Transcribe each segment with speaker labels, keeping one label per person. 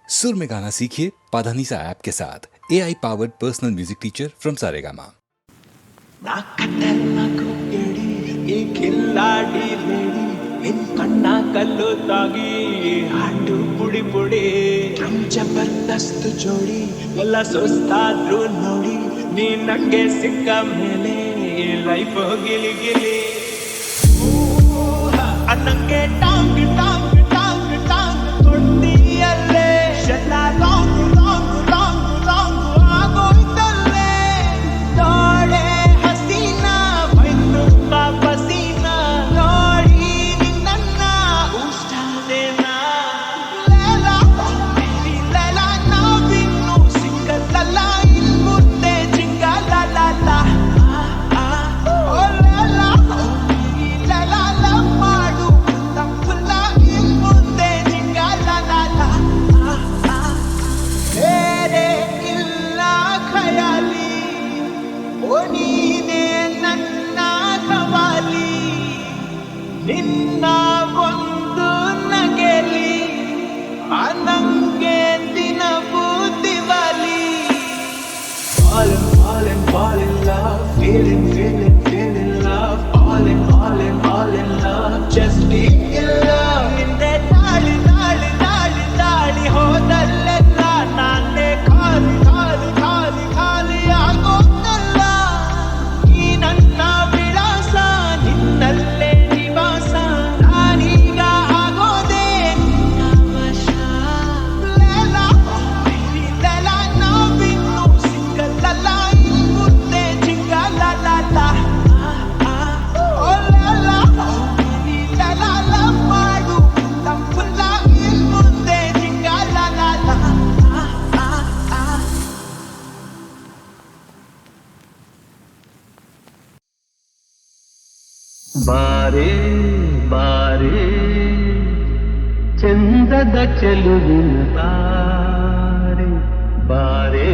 Speaker 1: सुर में गाना सीखिए पाधानीसा ऐप के साथ AI powered personal music teacher from Saregama.
Speaker 2: నా కట్టలకు ఎడి ఈ కిల్లాడి లేడి ఇన్ కన్నా కల్లు తాగి ಹಾಡು ಪುಡಿ ಪುಡಿ ನಮ್ ಜಬರ್ದಸ್ತ್ ಜೋಡಿ ಎಲ್ಲ ಸುಸ್ತಾದ್ರು ನೋಡಿ ನೀ ನಂಗೆ ಸಿಕ್ಕ ಮೇಲೆ ಲೈಫ್ ಗಿಲಿ ಗಿಲಿ ಅನ್ನಂಗೆ ಟಾಂಗ್ ಟಾಂಗ್ ಟಾಂಗ್ ಟಾಂಗ್ ಕೊಡ್ತೀಯಲ್ಲೇ ಶೆಲ್ಲ ಲಾಂಗ್ ಲಾಂಗ್ ಲಾಂಗ್ ಲಾಂಗ್ ಆಗೋಯ್ತಲ್ಲೇ ನೋಡೆ ಹಸೀನಾ ಮೈತುಂಬ ಪಸೀನಾ ನೋಡಿ ನಿನ್ನ ಉಷ್ಟಾದೇನಾ ಲೇಲಾ ಲೇಲಾ ನಾವಿನ್ನು ಸಿಂಗಲ್ಲಲ್ಲ ಇನ್ ಮುಂದೆ ಜಿಂಗಲಲ್ಲ ಓ ಲೇಲಾ ಲೇಲಾ ಲವ್ ಮಾಡು ತಪ್ಪಲ್ಲ ಇನ್ ಮುಂದೆ ಜಿಂಗಲಲ್ಲ ಬೇರೆ ಇಲ್ಲ ಖಯಾಲಿ ಓ ನೀನೇ ನನ್ನ ಕವಾಲಿ ನಿನ್ನ ಒಂದು ನಗೆಲಿ ನಂಗೆ ದಿನವೂ Diwali Fall in love, feeling love, all in love, just be in love. ನಿಂದೆ ದಾಳಿ ದಾಳಿ ದಾಳಿ ದಾಳಿ ಹೋದಲ್ಲೆಲ್ಲ ನಾನೇ ಖಾಲಿ ಖಾಲಿ ಖಾಲಿ ಖಾಲಿ ಆಗೋದಲ್ಲ ಈ ನನ್ನ ವಿಳಾಸ ನಿನ್ನಲ್ಲೇ ನಿವಾಸ ನಾನೀಗ ಆಗೋದೇ ನಿನ್ನ ವಶ ಲೇಲಾ ಲೇಲಾ ನಾವಿನ್ನು ಸಿಂಗಲ್ಲಲ್ಲ ಇನ್ ಮುಂದೆ ಜಿಂಗಲಲ್ಲ ಓ ಲೇಲಾ ಲೇಲಾ ಲವ್ ಮಾಡು ತಪ್ಪಲ್ಲ ಇನ್ ಮುಂದೆ ಜಿಂಗಲಲ್ಲ
Speaker 3: ಬಾರೆ ಬಾರೆ ಚಂದದ ಚೆಲುವಿನ ತಾರೆ ಬಾರೆ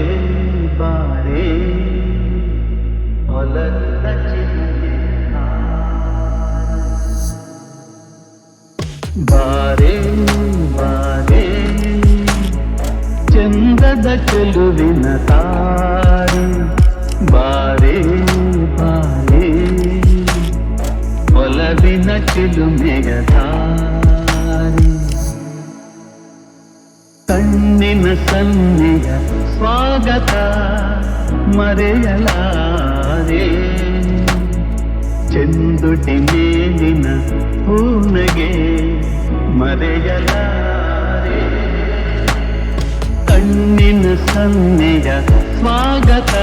Speaker 3: ಬಾರೆ ಹೊಲದ ಚಿಲುವಿನ ಬಾರೆ ಬಾರೆ ಚಂದದ ಚೆಲುವಿನ ತಾರೆ ಬಾರೆ ಬಾರೆ ಒಲವಿನ ಚಿಲುಮೆಯ ದಾರಿ ಕಣ್ಣಿನ ಸನ್ನೆಯ ಸ್ವಾಗತ ಮರೆಯಲಾರೆ ಚೆಂದುಟಿ ಮೇಲಿನ ಹೂನಗೆ ಮರೆಯಲಾರೆ ಕಣ್ಣಿನ ಸನ್ನೆಯ ಸ್ವಾಗತ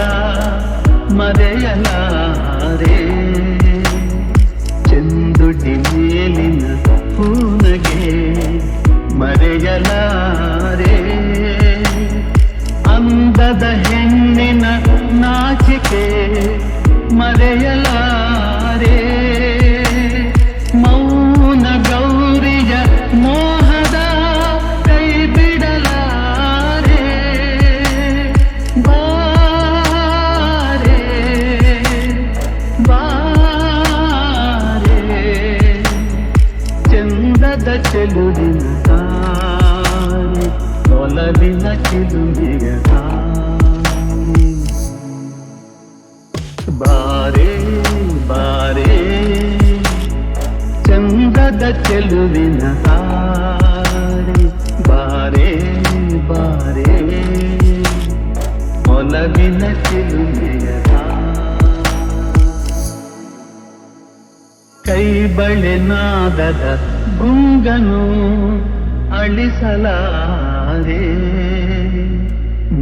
Speaker 3: ಮರೆಯಲಾರೆ ಚೆಂದುಟಿ ಮೇಲಿನ ಹೂನಗೆ ಮರೆಯಲಾರೆ ಅಂದದ ಹೆಣ್ಣಿನ ನಾಚಿಕೆ ಮರೆಯಲಾರೆ ಮೌನ ಗೌರಿಯ ಮೋಹದ ಕೈ ಬಿಡಲಾರೆ ಬಾರೆ ಬಾರೆ ಚಂದದ ಚೆಲುವಿನ ತಾರೆ ಒಲವಿನ ಚಿಲುಮೆಯ ತಾರೆ ಬಾರೆ ಬಾರೆ ಚಂದದ ಚೆಲುವಿನ ತಾರೆ ಬಾರೆ ಬಾರೆ ಒಲವಿನ ಚಿಲುಮೆಯ ತಾರೆ ಕೈ ಬಳೆ ನಾದದ ಗುಂಗನು ಅಳಿಸಲಾರೆ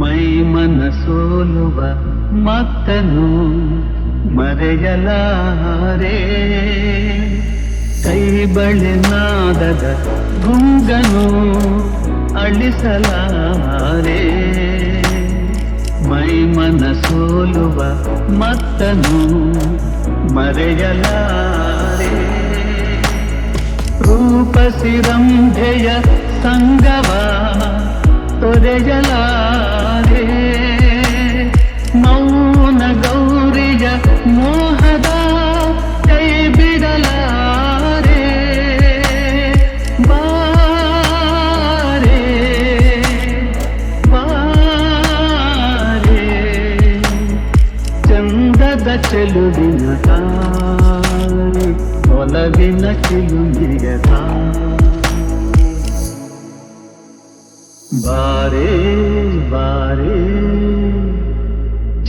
Speaker 3: ಮೈ ಮನ ಸೋಲುವ ಮತ್ತನು ಮರೆಯಲಾರೆ ಕೈ ಬಳೆ ನಾದದ ಗುಂಗನು ಅಳಿಸಲಾರೆ ಮೈ ಮನ ಸೋಲುವ ಮತ್ತನು ಮರೆಯಲಾರೆ ರೂಪಸಿರಂಭೆಯ ಸಂಗವ ತೊರೆಯಲಾರೆ ಮೌನ ಗೌರಿಯ ಮೋಹದ ಕೈ ಬಿಡಲಾರೆ ಬಾರೆ ಚಿಲುಮೆಯದ ಬಾರೇ ಬಾರೇ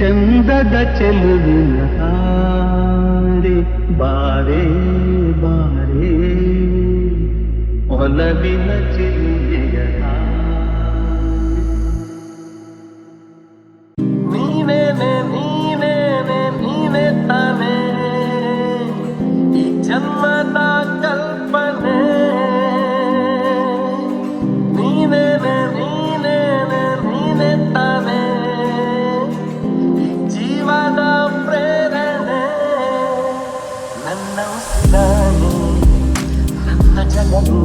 Speaker 3: ಚಂದದ ಚೆಲುವಿನ ತಾರೆ ಬಾರೇ ಬಾರೇ ಒಲವಿನ ಚಿಲುಮೆಯದ ನೀನೇನೆ ನೀನೇನೆ ನೀನೆ ತಾನೇ ಈ ಜನ್ಮದ ಕಲ್ಪನೆ ನೀನೇನೆ ನೀನೇನೆ ನೀನೆ ತಾನೇ ಈ ಜೀವದ ಪ್ರೇರಣೆ ನನ್ನ ಉಸಿರಾನೆ ನನ್ನ ಜಗನು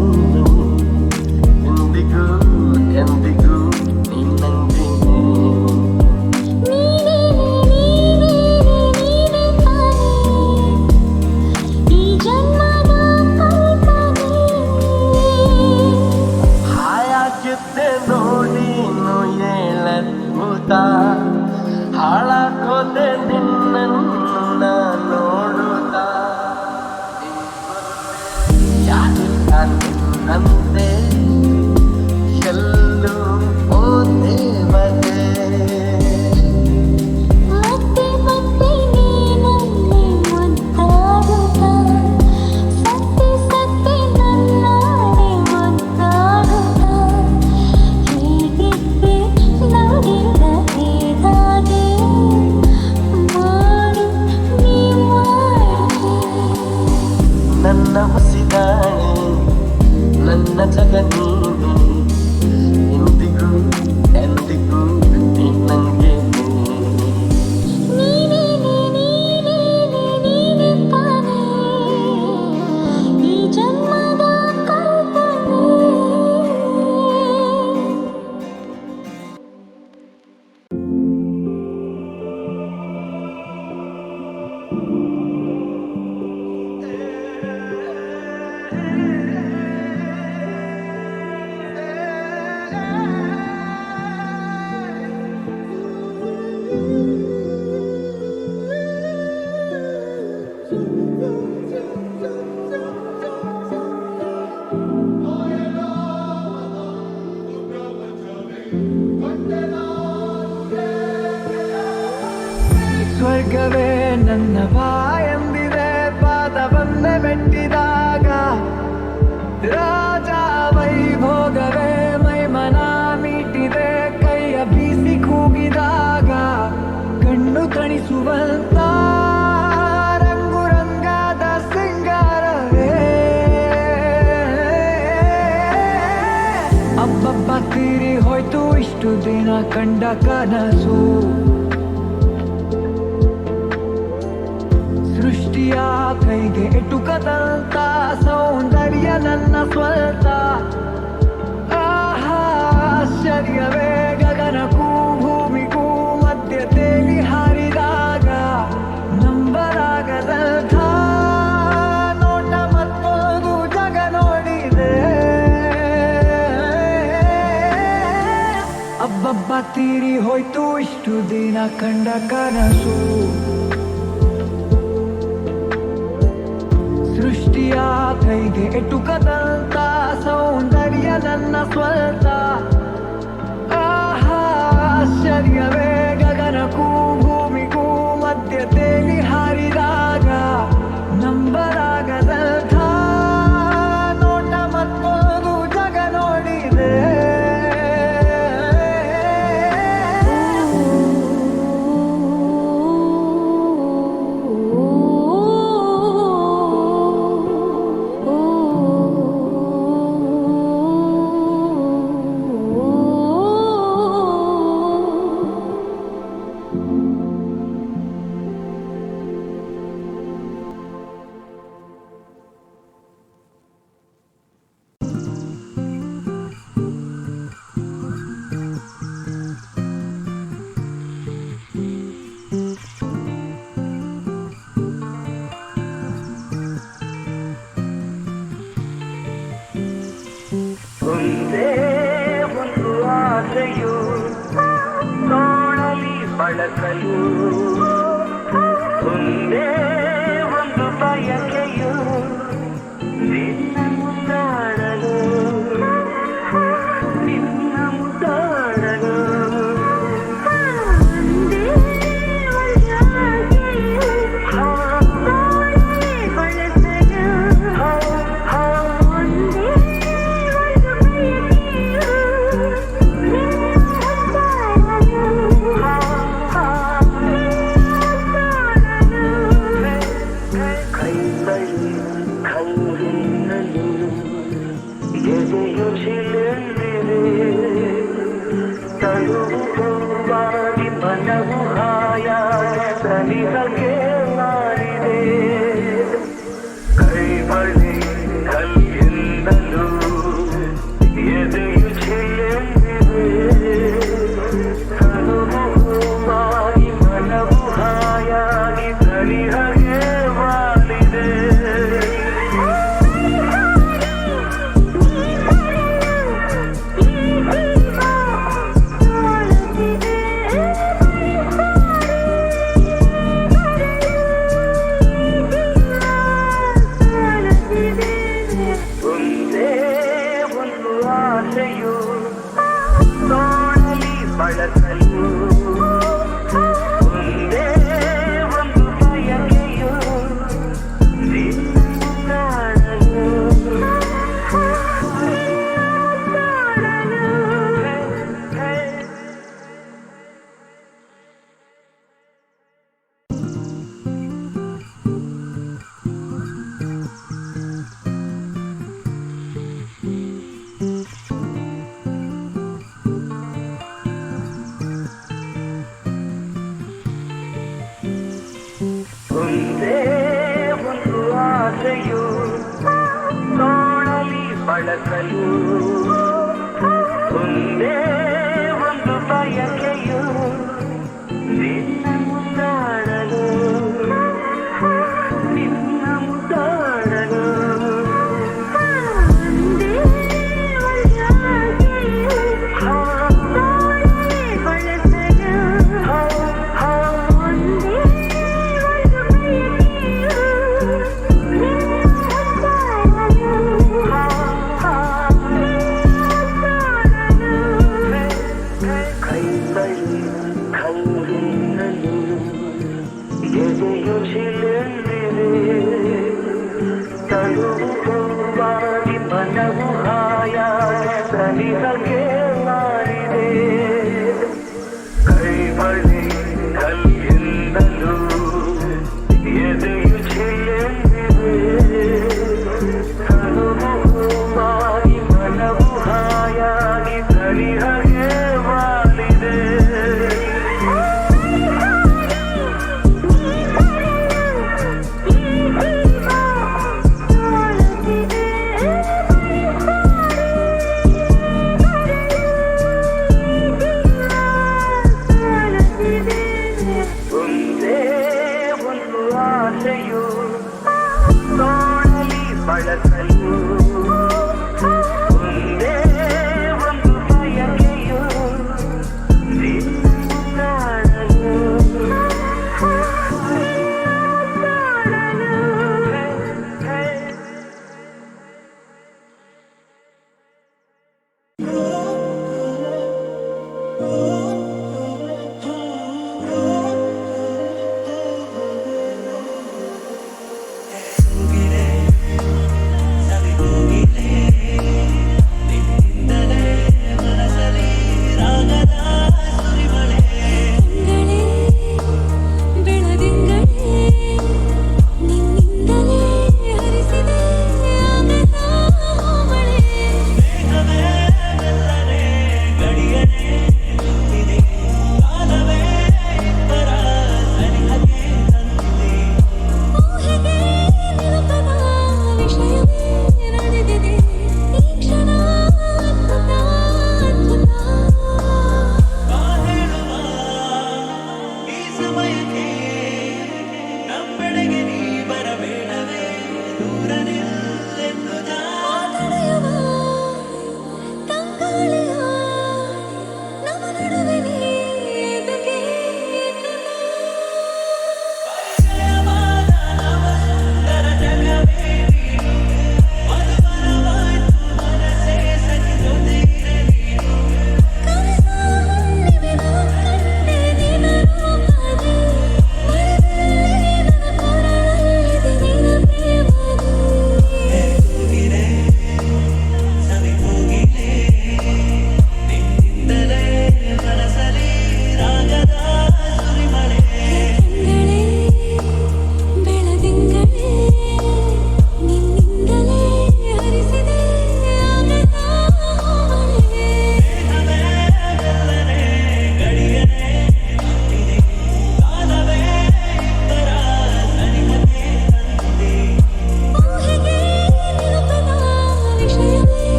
Speaker 3: ಎಂದಿಗೂ ಎಂದಿಗೂ ನಿನ್ನಂತೆ ನೋಡಿನು ಹೇಳೂತ ಹಾಳಾಗೋದೆ ನಿನ್ನನ್ನು ನೋಡುತ್ತ ಯಾರಿಲ್ಲ ನಿನ್ನಂತೆ ಎಲ್ಲೂ ಓ ದೇವತೆ
Speaker 4: ಮತ್ತೆ ಮತ್ತೆ ನೀನಲ್ಲಿ ಮುದ್ದಾಡುತ್ತ ಸತ್ತಿ ಸತ್ತಿ ನನ್ನಾಡೆ ಮುದ್ದಾಡುತ್ತ ಹೀಗಿದ್ದೆ ನೋಡಿದ ಹೇಗಾದೆ ಮಾಡು ನೀ ಮಾಡು
Speaker 3: ನನ್ನ ಹುಸಿದಾಳೆ ನನ್ನ ಜಗ ನೀನೆ ಎಂದಿಗೂ ಎಂದಿಗೂ ನಿನ್ನಂಗೆ
Speaker 4: ನೀನೇನೆ ನೀನೇನೆ ನೀನೆ ತಾನೇ ಈ ಜನ್ಮದ ಕಲ್ಪನೆ
Speaker 3: ಸ್ವರ್ಗವೇ ನನ್ನ ಬಾಯೆಂದಿದೆ ಪಾದವನ್ನೇ ಮೆಟ್ಟಿದಾಗ ರಾಜ ವೈಭೋಗವೇ ಮೈಮನ ಮೀಟಿದೆ ಕೈಯ ಬೀಸಿ ಕೂಗಿದಾಗ ಕಣ್ಣು ತಣಿಸುವಂತ ರಂಗು ರಂಗಾದ ಸಿಂಗಾರವೇ ಅಬ್ಬಬ್ಬ ತೀರಿ ಹೋಯ್ತು ಇಷ್ಟು ದಿನ ಕಂಡ ಕನಸು ಸೃಷ್ಟಿಯ ಕೈಗೆ ಎಟುಕದಂತ ಸೌಂದರ್ಯ ನನ್ನ ಸ್ವಂತ ಆಹಾ ಆಶ್ಚರ್ಯವೇ ಗಗನಕ್ಕೂ ಭೂಮಿಗೂ ಮಧ್ಯ ತೇಲಿ ಹಾರಿದಾಗ ನಂಬಲಾಗದಂಥ ನೋಟ ಮತ್ತೊಂದು ಜಗ ನೋಡಿದೆ ಅಬ್ಬಬ್ಬ ತೀರಿ ಹೋಯ್ತು ಇಷ್ಟು ದಿನ ಕಂಡ ಕನಸು ಸೃಷ್ಟಿಯ ಕೈಗೆ ಎಟುಕದಂತ ಸೌಂದರ್ಯ ನನ್ನ ಸ್ವಂತ ಆಹಾ ಆಶ್ಚರ್ಯವೇ ಗಗನಕ್ಕೂ ಭೂಮಿಗೂ ಮಧ್ಯ ತೇಲಿ ಹಾರಿದಾಗ ನಂಬಲಾಗದಂಥ ನೋಟ ಮತ್ತೊಂದು ಜಗ ನೋಡಿದೆ ಒಂದೇ ಒಂದು ಆಸೆಯು ತೋಳಲಿ ಬಳಸಲು ಒಂದೇ ಒಂದು ಬಯಕೆಯು
Speaker 2: ಬಳಸಲು ಒಂದೇ ಒಂದು ಬಯಕೆಯು ನಿನ್ನ ಕಾಣಲು ಒಂದೇ ಒಂದು ಆಸೆಯು ತೋಳಲಿ ಬಳಸಲು ಒಂದೇ ಒಂದು ಬಯಕೆಯು ನಿನ್ನ ಮುದ್ದಾಡಲು ನಿನ್ನ ಮುದ್ದಾಡಲು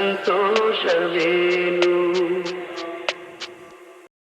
Speaker 2: ಸಂತೋಷವೇನು